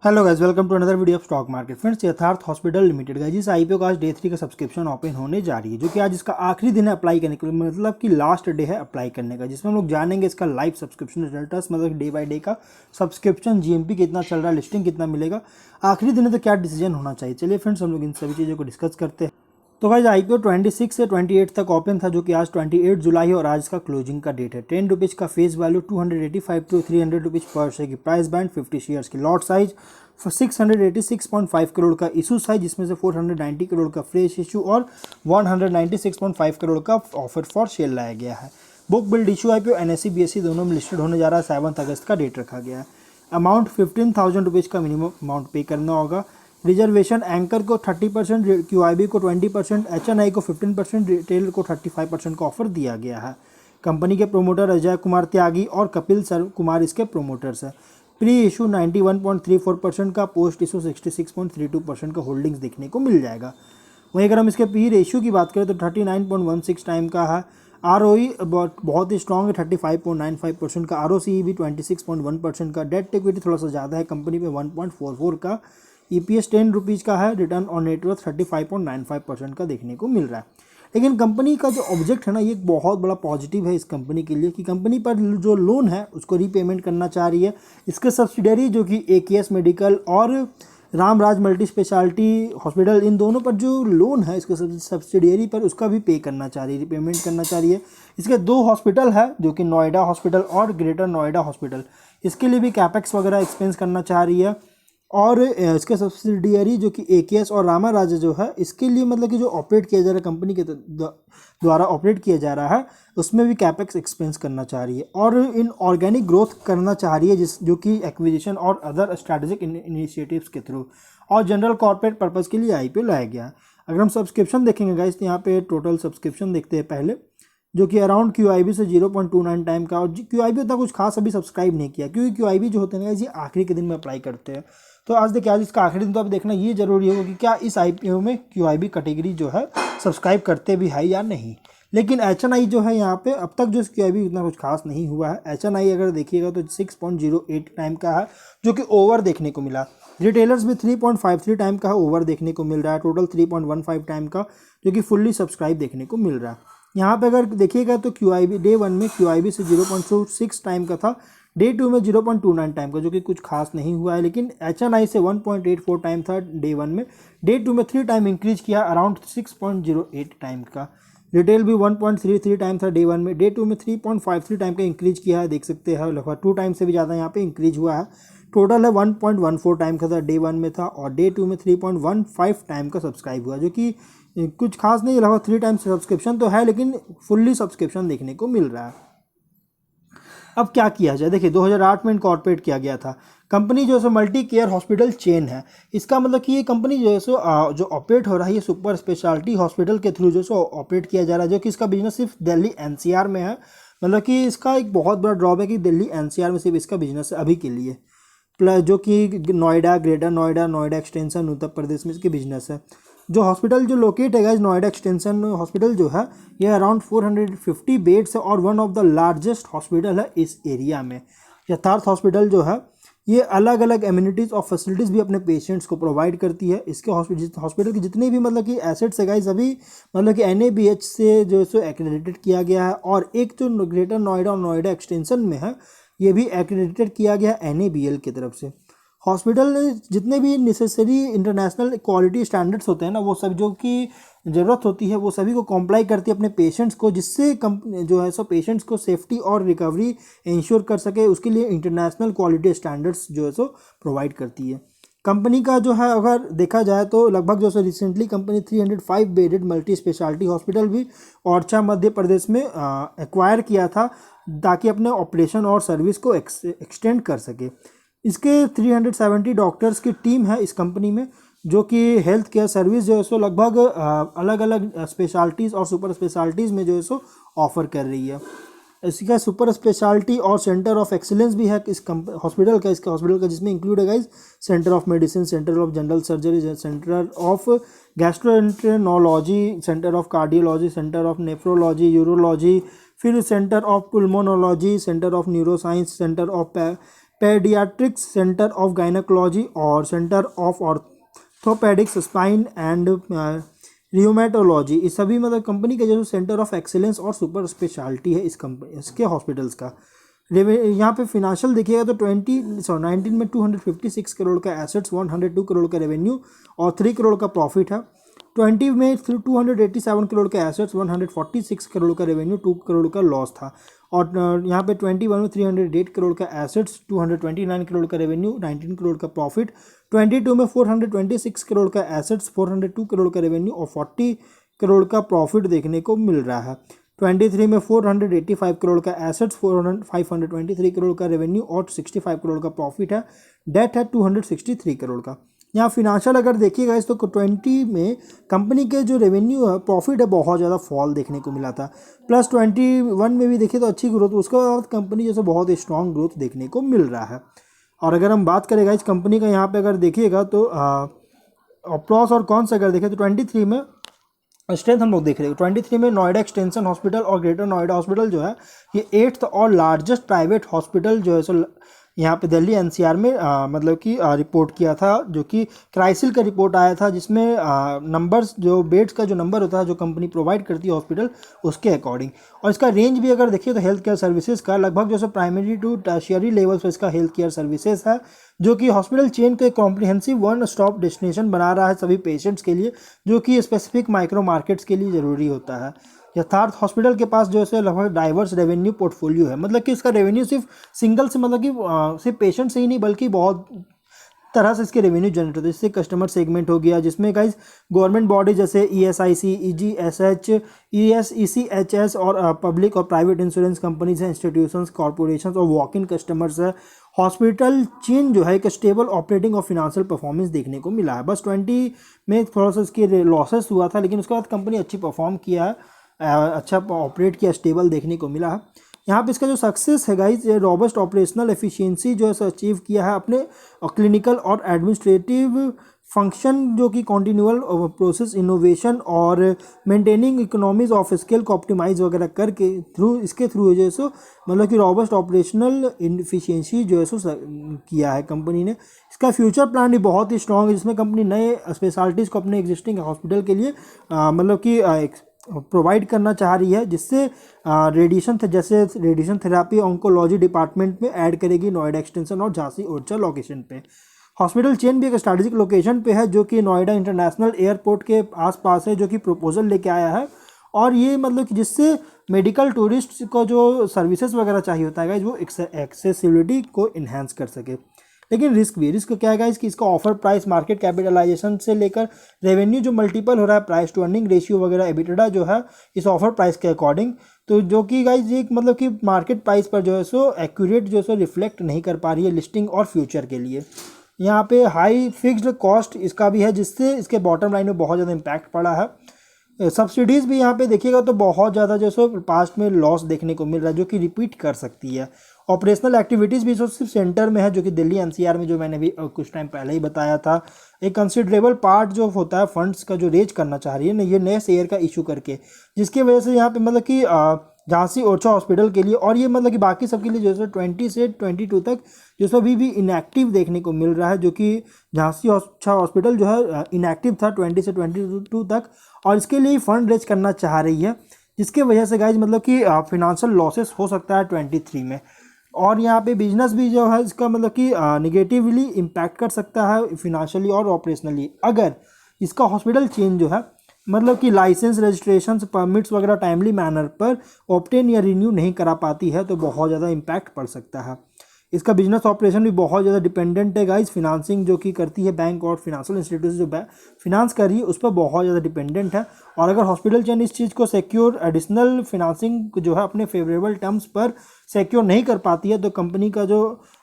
Hello guys, welcome to another video of stock market. Friends, Yatharth hospital limited guys इस IPO का आज day 3 का subscription open होने जा रही है, जो कि आज इसका आखिरी दिन है अप्लाई करने के लिए, मतलब कि लास्ट डे है अप्लाई करने का, जिसमें हम लोग जानेंगे इसका लाइव सब्सक्रिप्शन रिजल्ट्स, मतलब डे बाय डे का सब्सक्रिप्शन जीएमपी कितना चल रहा है, लिस्टिंग कितना मिलेगा, आखिरी दिन है तो क्या डिसीजन होना चाहिए। चलिए फ्रेंड्स, हम लोग इन सभी चीज़ों को डिस्कस करते हैं। तो गाइस आईपीओ 26 से 28 तक ओपन था, जो कि आज 28 जुलाई है और आज इसका क्लोजिंग का डेट है। 10 रुपीज़ का फेस वैल्यू, 285 टू 300 रुपीज़ पर शेयर की प्राइस बैंड, 50 शेयर्स की लॉट साइज, 686.5 करोड़ का इशू साइज, जिसमें से 490 करोड़ का फ्रेश इशू और 196.5 करोड़ का ऑफर फॉर सेल लाया गया है। Book build issue IPO NSC BSc दोनों में लिस्टेड होने जा रहा है। 7 अगस्त का डेट रखा गया है। अमाउंट 15,000 रुपीज़ का मिनिमम अमाउंट पे करना होगा। रिजर्वेशन एंकर को 30%, क्यूआईबी को 20%, एचएनआई को 15%, रिटेल को 35% का ऑफर दिया गया है। कंपनी के प्रोमोटर अजय कुमार त्यागी और कपिल सर कुमार इसके प्रोमोटर्स हैं। प्री इशू 91.34% का, पोस्ट इशू 66.32% का होल्डिंग्स देखने को मिल जाएगा। वहीं अगर हम इसके पी रेशियो की बात करें तो 39.16 टाइम का है। आरओई बहुत ही स्ट्रॉन्ग है, 35.95% का। आरओसी भी 26.1% का। डेट इक्विटी थोड़ा सा ज़्यादा है कंपनी पे, 1.44 का। ईपीएस 10 रुपीज़ का है। रिटर्न ऑन नेटवर्थ 35.95% का देखने को मिल रहा है। लेकिन कंपनी का जो ऑब्जेक्ट है ना, ये एक बहुत बड़ा पॉजिटिव है इस कंपनी के लिए कि कंपनी पर जो लोन है उसको रीपेमेंट करना चाह रही है। इसके सब्सिडरी जो कि एकेएस मेडिकल और रामराज मल्टी स्पेशलिटी हॉस्पिटल, इन दोनों पर जो लोन है इसके सब्सिडियरी पर, उसका भी पे करना चाह रही है, रीपेमेंट करना चाह रही है। इसके 2 हॉस्पिटल है, जो कि नोएडा हॉस्पिटल और ग्रेटर नोएडा हॉस्पिटल, इसके लिए भी कैपेक्स वगैरह एक्सपेंस करना चाह रही है। और इसके सब्सिडियरी जो कि एकेएस और रामा राजा जो है, इसके लिए मतलब कि जो ऑपरेट किया जा रहा है कंपनी के द्वारा ऑपरेट किया जा रहा है, उसमें भी कैपेक्स एक्सपेंस करना चाह रही है। और इन ऑर्गेनिक ग्रोथ करना चाह रही है, जो कि एक्विजिशन और अदर स्ट्रैटेजिक इनिशिएटिव्स के थ्रू, और जनरल कॉर्पोरेट पर्पस के लिए आईपीओ लाया गया है। अगर हम सब्सक्रिप्शन देखेंगे गाइस, तो यहाँ पे टोटल सब्सक्रिप्शन देखते हैं पहले, जो कि अराउंड क्यूआईबी से 0.29 टाइम का। और क्यूआईबी उतना कुछ खास अभी सब्सक्राइब नहीं किया, क्योंकि क्यूआईबी जो होते हैं ये आखिरी के दिन में अप्लाई करते हैं। तो आज देखिए, आज इसका आखिरी दिन, तो अब देखना ये जरूरी होगा कि क्या इस आईपीओ में क्यूआईबी कैटेगरी जो है सब्सक्राइब करते भी है या नहीं। लेकिन एचएनआई जो है यहाँ पे अब तक जो क्यूआईबी उतना कुछ खास नहीं हुआ है। एचएनआई अगर देखिएगा तो 6.08 टाइम का है, जो कि ओवर देखने को मिला। रिटेलर्स भी 3.53 टाइम का है, ओवर देखने को मिल रहा है। टोटल 3.15 टाइम का, जो कि फुल्ली सब्सक्राइब देखने को मिल रहा है। यहाँ पे अगर देखिएगा तो क्यूआईबी डे 1 में क्यूआईबी से 0.26 टाइम का था, डे 2 में 0.29 टाइम का, जो कि कुछ खास नहीं हुआ है। लेकिन एचएनआई से 1.84 टाइम था डे 1 में, डे 2 में 3 टाइम इंक्रीज किया, अराउंड 6.08 टाइम का। रिटेल भी 1.33 टाइम था डे 1 में, डे 2 में 3.53 टाइम का इंक्रीज किया है, देख सकते हैं लगभग 2 टाइम से भी ज़्यादा यहाँ पे इंक्रीज हुआ है। टोटल है 1.14 टाइम का था, डे 1 में था, और डे 2 में 3.15 टाइम का सब्सक्राइब हुआ, जो कि कुछ खास नहीं, लगभग 3 टाइम्स सब्सक्रिप्शन तो है, लेकिन फुल्ली सब्सक्रिप्शन देखने को मिल रहा है। अब क्या किया जाए, देखिए 2008 में इनकॉर्पोरेट किया गया था। कंपनी जो है so multi care hospital chain है। इसका मतलब कि ये कंपनी जो है सो जो ऑपरेट हो रहा है, ये सुपर स्पेशलिटी हॉस्पिटल के थ्रू जो है सो ऑपरेट किया जा रहा है, जो कि इसका बिजनेस सिर्फ दिल्ली एनसीआर में है। मतलब कि इसका एक बहुत बड़ा ड्रॉबैक है कि दिल्ली एनसीआर में सिर्फ इसका बिजनेस है अभी के लिए। प्लस जो कि नोएडा, ग्रेटर नोएडा, नोएडा एक्सटेंशन, उत्तर प्रदेश में इसकी बिजनेस है। जो हॉस्पिटल जो लोकेट है गाइस, नोएडा एक्सटेंशन हॉस्पिटल जो है, ये अराउंड 450 बेड्स है और one of the largest hospital है इस एरिया में। यथार्थ हॉस्पिटल जो है, ये अलग अलग एम्यूनिटीज़ और फैसिलिटीज़ भी अपने पेशेंट्स को प्रोवाइड करती है। इसके हॉस्पिटल के जितने भी मतलब कि एसेट्स है गाइस, अभी मतलब कि एनएबीएच से जो है सो एक्रेडिटेड किया गया है। और एक जो ग्रेटर नोएडा और नोएडा एक्सटेंशन में है, ये भी एक्रेडिटेड किया गया है एनएबीएल की तरफ से। हॉस्पिटल जितने भी नेसेसरी इंटरनेशनल क्वालिटी स्टैंडर्ड्स होते हैं ना, वो सब जो कि ज़रूरत होती है, वो सभी को कॉम्प्लाई करती है अपने पेशेंट्स को, जिससे कंपनी जो है सो पेशेंट्स को सेफ्टी और रिकवरी इंश्योर कर सके, उसके लिए इंटरनेशनल क्वालिटी स्टैंडर्ड्स जो है सो प्रोवाइड करती है। कंपनी का जो है अगर देखा जाए तो लगभग जो है recently company 305 bedded multi speciality hospital भी ओरछा मध्य प्रदेश में एक्वायर किया था, ताकि अपने ऑपरेशन और सर्विस को एक्सटेंड कर सके। इसके 370 डॉक्टर्स की टीम है इस कंपनी में, जो कि हेल्थ केयर सर्विस जो है सो लगभग अलग अलग स्पेशलिटीज़ और सुपर स्पेशलिटीज़ में जो है सो ऑफर कर रही है। इसका सुपर स्पेशलिटी और सेंटर ऑफ एक्सीलेंस भी है इस हॉस्पिटल का, इसका हॉस्पिटल का, जिसमें इंक्लूड है guys centre of medicine, centre of general surgery, centre of gastroenterology, centre of cardiology, centre of nephrology, urology, फिर centre of pulmonology, centre of neuroscience, centre of paediatrics, centre of gynaecology और centre of orthopaedics, spine and rheumatology, इस सभी मतलब company के जो centre of excellence और super speciality है इस कंपनी इसके हॉस्पिटल्स का। यहाँ पे फिनेंशियल देखिएगा तो 19 में 256 करोड़ का एसेट्स, 102 करोड़ का रेवेन्यू और 3 करोड़ का प्रॉफिट है। 20 में 287 करोड़ का एसेट्स, 146 करोड़ का रेवेन्यू, 2 करोड़ का लॉस था। और यहाँ पे 21 में 308 करोड़ का एसेट्स, 229 करोड़ का रेवेन्यू, 19 करोड़ का प्रॉफिट। 22 में 426 करोड़ का एसेट्स, 402 करोड़ का रेवेन्यू और 40 करोड़ का प्रॉफिट देखने को मिल रहा है। 23 में 485 करोड़ का एसेट्स, 523 करोड़ का रेवेन्यू और 65 करोड़ का प्रॉफिट है। डेट है 263 करोड़ का। यहाँ फिनेंशियल अगर देखिएगा इस तो 20 में कंपनी के जो रेवेन्यू है, प्रॉफिट है, बहुत ज़्यादा फॉल देखने को मिला था। प्लस 21 में भी देखिए तो अच्छी ग्रोथ, उसके बाद कंपनी जैसे बहुत स्ट्रॉन्ग ग्रोथ देखने को मिल रहा है। और अगर हम बात करेगा इस कंपनी का, यहाँ पे अगर देखिएगा तो प्लस और कौन सा अगर देखें तो 23 में स्ट्रेंथ हम लोग देख रहे हैं। 23 में नोएडा एक्सटेंशन हॉस्पिटल और ग्रेटर नोएडा हॉस्पिटल जो है ये 8th और लार्जेस्ट प्राइवेट हॉस्पिटल जो है सो यहाँ पे दिल्ली एनसीआर में मतलब कि रिपोर्ट किया था, जो कि क्राइसिल का रिपोर्ट आया था, जिसमें नंबर्स जो बेड्स का जो नंबर होता है जो कंपनी प्रोवाइड करती है हॉस्पिटल उसके अकॉर्डिंग। और इसका रेंज भी अगर देखिए तो हेल्थ केयर सर्विसेज का लगभग जो है प्राइमरी टू टर्शियरी लेवल पर इसका हेल्थ केयर सर्विसेज है, जो कि हॉस्पिटल चेन के कॉम्प्रिहेंसिव वन स्टॉप डेस्टिनेशन बना रहा है सभी पेशेंट्स के लिए, जो कि स्पेसिफिक माइक्रो मार्केट्स के लिए ज़रूरी होता है। यथार्थ हॉस्पिटल के पास जो है लगभग डाइवर्स रेवेन्यू पोर्टफोलियो है, मतलब कि इसका रेवेन्यू सिर्फ सिंगल से मतलब कि सिर्फ पेशेंट से ही नहीं बल्कि बहुत तरह से इसके रेवेन्यू जनरेट होते हैं। इससे कस्टमर सेगमेंट हो गया, जिसमें गाइस गवर्नमेंट बॉडी जैसे ESIC, EGSH, ECHS और पब्लिक और प्राइवेट इंश्योरेंस कंपनीज हैं, इंस्टीट्यूशंस, कॉर्पोरेशंस और वॉक इन कस्टमर्स है। हॉस्पिटल चेन जो है एक स्टेबल ऑपरेटिंग और फिनेंशियल परफॉर्मेंस देखने को मिला है। बस 20 में थोड़ा सा इसके लॉसेस हुआ था, लेकिन उसके बाद कंपनी अच्छी परफॉर्म किया है, अच्छा ऑपरेट किया, स्टेबल देखने को मिला है। यहाँ पे इसका जो सक्सेस है गाइस, ये रॉबस्ट ऑपरेशनल एफिशिएंसी जो है अचीव किया है अपने क्लिनिकल और एडमिनिस्ट्रेटिव फंक्शन, जो कि कॉन्टिन्यूअल प्रोसेस इनोवेशन और मेंटेनिंग इकोनॉमीज ऑफ स्केल को ऑप्टिमाइज वगैरह करके इसके थ्रू जो है सो मतलब कि रॉबस्ट ऑपरेशनल एफिशिएंसी जो है सो किया है कंपनी ने। इसका फ्यूचर प्लान भी बहुत ही स्ट्रॉन्ग है, जिसमें कंपनी नए स्पेशलिटीज़ को अपने एग्जिस्टिंग हॉस्पिटल के लिए मतलब कि प्रोवाइड करना चाह रही है, जिससे जैसे रेडिएशन थेरापी ऑन्कोलॉजी डिपार्टमेंट में ऐड करेगी नोएडा एक्सटेंशन और झांसी ओरछा लोकेशन पे। हॉस्पिटल चेन भी एक स्ट्रैटेजिक लोकेशन पे है, जो कि नोएडा इंटरनेशनल एयरपोर्ट के आसपास है, जो कि प्रपोजल लेके आया है। और ये मतलब कि जिससे मेडिकल टूरिस्ट को जो सर्विसेज वगैरह चाहिए होता है वो एक्सेसिबिलिटी को इन्हेंस कर सके। लेकिन रिस्क क्या है कि इसका ऑफर प्राइस, मार्केट कैपिटलाइजेशन से लेकर रेवेन्यू जो मल्टीपल हो रहा है, प्राइस टू अर्निंग रेशियो वगैरह, एबिटडा जो है इस ऑफर प्राइस के अकॉर्डिंग, तो जो कि गाइज एक मतलब कि मार्केट प्राइस पर जो है सो एक्यूरेट जो है सो रिफ्लेक्ट नहीं कर पा रही है लिस्टिंग और फ्यूचर के लिए। यहाँ पे हाई फिक्स्ड कॉस्ट इसका भी है, जिससे इसके बॉटम लाइन में बहुत ज़्यादा इम्पैक्ट पड़ा है। सब्सिडीज़ भी यहाँ पे देखिएगा तो बहुत ज़्यादा जो सो पास्ट में लॉस देखने को मिल रहा है, जो कि रिपीट कर सकती है। ऑपरेशनल एक्टिविटीज़ भी सिर्फ सेंटर में है, जो कि दिल्ली एनसीआर में जो मैंने भी कुछ टाइम पहले ही बताया था। एक कंसिडरेबल पार्ट जो होता है फंड्स का जो रेज करना चाह रही है ना ये नए शेयर का इशू करके, जिसकी वजह से यहाँ पे मतलब कि झांसी ओरछा हॉस्पिटल के लिए और ये मतलब कि बाकी सबके लिए जो है 20 से 22 तक जो सो अभी भी इनएक्टिव देखने को मिल रहा है, जो कि झांसी ओरछा हॉस्पिटल जो है इनएक्टिव था 20 से 22 तक, और इसके लिए फंड रेज करना चाह रही है, जिसके वजह से गाइज मतलब कि फिनेंशियल लॉसेस हो सकता है 23 में। और यहाँ पे बिजनेस भी जो है इसका मतलब कि निगेटिवली इम्पैक्ट कर सकता है फिनेंशियली और ऑपरेशनली, अगर इसका हॉस्पिटल चेन जो है मतलब कि लाइसेंस, रजिस्ट्रेशन, परमिट्स वगैरह टाइमली मैनर पर ऑब्टेन या रिन्यू नहीं करा पाती है, तो बहुत ज़्यादा इम्पैक्ट पड़ सकता है। इसका बिजनेस ऑपरेशन भी बहुत ज़्यादा डिपेंडेंट है गाइस, फिनांसिंग जो कि करती है बैंक और फिनेंशियल इंस्टीट्यूट जो फिनांस कर रही है उस पर बहुत ज़्यादा डिपेंडेंट है। और अगर हॉस्पिटल चेन इस चीज़ को सिक्योर एडिशनल फिनांसिंग जो है अपने फेवरेबल टर्म्स पर सिक्योर नहीं कर पाती है, तो कंपनी का जो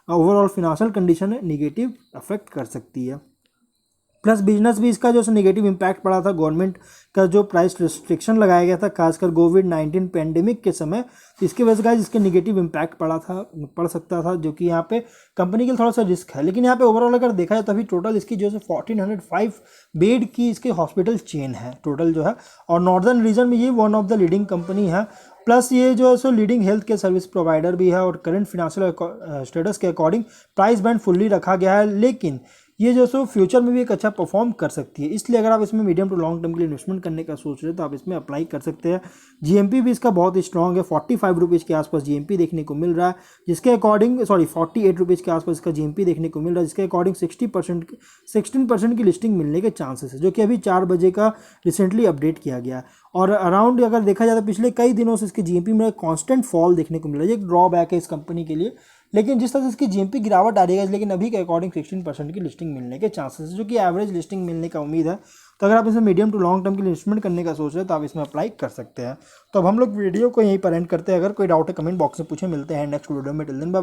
ओवरऑल फिनेंशियल कंडीशन है निगेटिव अफेक्ट कर सकती है। प्लस बिजनेस भी इसका जो नेगेटिव इम्पैक्ट पड़ा था, गवर्नमेंट का जो प्राइस रिस्ट्रिक्शन लगाया गया था खासकर कोविड-19 पेंडेमिक के समय, तो इसकी वजह से गाइस इसके नेगेटिव इम्पैक्ट पड़ सकता था, जो कि यहाँ पे कंपनी के लिए थोड़ा सा रिस्क है। लेकिन यहाँ पे ओवरऑल अगर देखा जाए तो अभी टोटल इसकी जो है 1405 बेड की इसके हॉस्पिटल चेन है टोटल जो है, और नॉर्दर्न रीजन में ये one of the leading company है। प्लस ये जो है so leading health care service provider भी है और करंट फिनेंशियल स्टेटस के अकॉर्डिंग प्राइस बैंड फुल्ली रखा गया है, लेकिन ये जो सो फ्यूचर में भी एक अच्छा परफॉर्म कर सकती है। इसलिए अगर आप इसमें मीडियम टू लॉन्ग टर्म के लिए इन्वेस्टमेंट करने का सोच रहे हैं तो आप इसमें अप्लाई कर सकते हैं। जीएमपी भी इसका बहुत ही स्ट्रॉन्ग है, 45 रुपीज़ के आसपास जीएमपी देखने को मिल रहा है, जिसके अकॉर्डिंग 48 रुपीज़ के आसपास इसका जीएमपी देखने को मिल रहा है, जिसके अकॉर्डिंग 16% की लिस्टिंग मिलने के चांसेस है, जो कि अभी 4 बजे का रिसेंटली अपडेट किया गया। और अराउंड अगर देखा जाए तो पिछले कई दिनों से इसके जीएमपी में कांस्टेंट फॉल देखने को मिल रहा है। ये एक ड्रॉबैक है इस कंपनी के लिए, लेकिन जिस तरह से इसकी जीएमपी गिरावट आ रही है, लेकिन अभी के अकॉर्डिंग 16% की लिस्टिंग मिलने के चांसेस है, जो कि एवरेज लिस्टिंग मिलने का उम्मीद है। तो अगर आप इसमें मीडियम टू लॉन्ग टर्म के लिए इन्वेस्टमेंट करने का सोच रहे हैं तो आप इसमें अप्लाई कर सकते हैं। तो अब हम लोग वीडियो को यहीं पर एंड करते हैं। अगर कोई डाउट है कमेंट बॉक्स में पूछे। मिलते हैं नेक्स्ट वीडियो में। Till then bye.